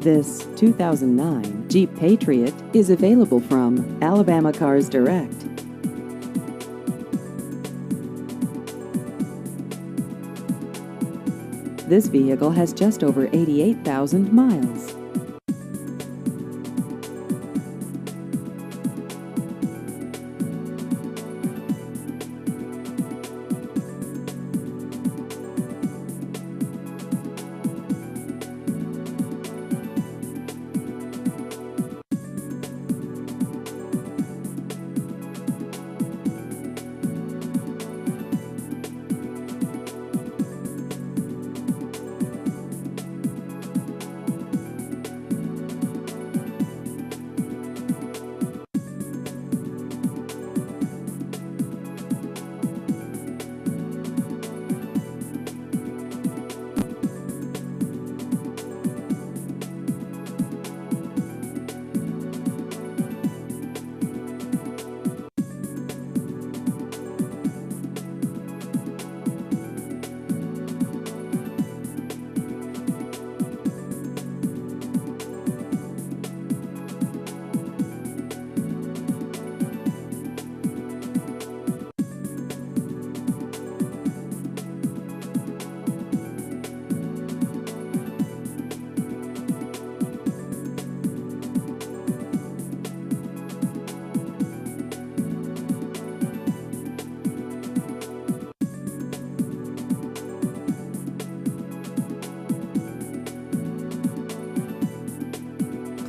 This 2009 Jeep Patriot is available from Alabama Cars Direct. This vehicle has just over 88,000 miles.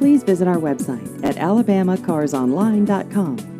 Please visit our website at alabamacarsonline.com.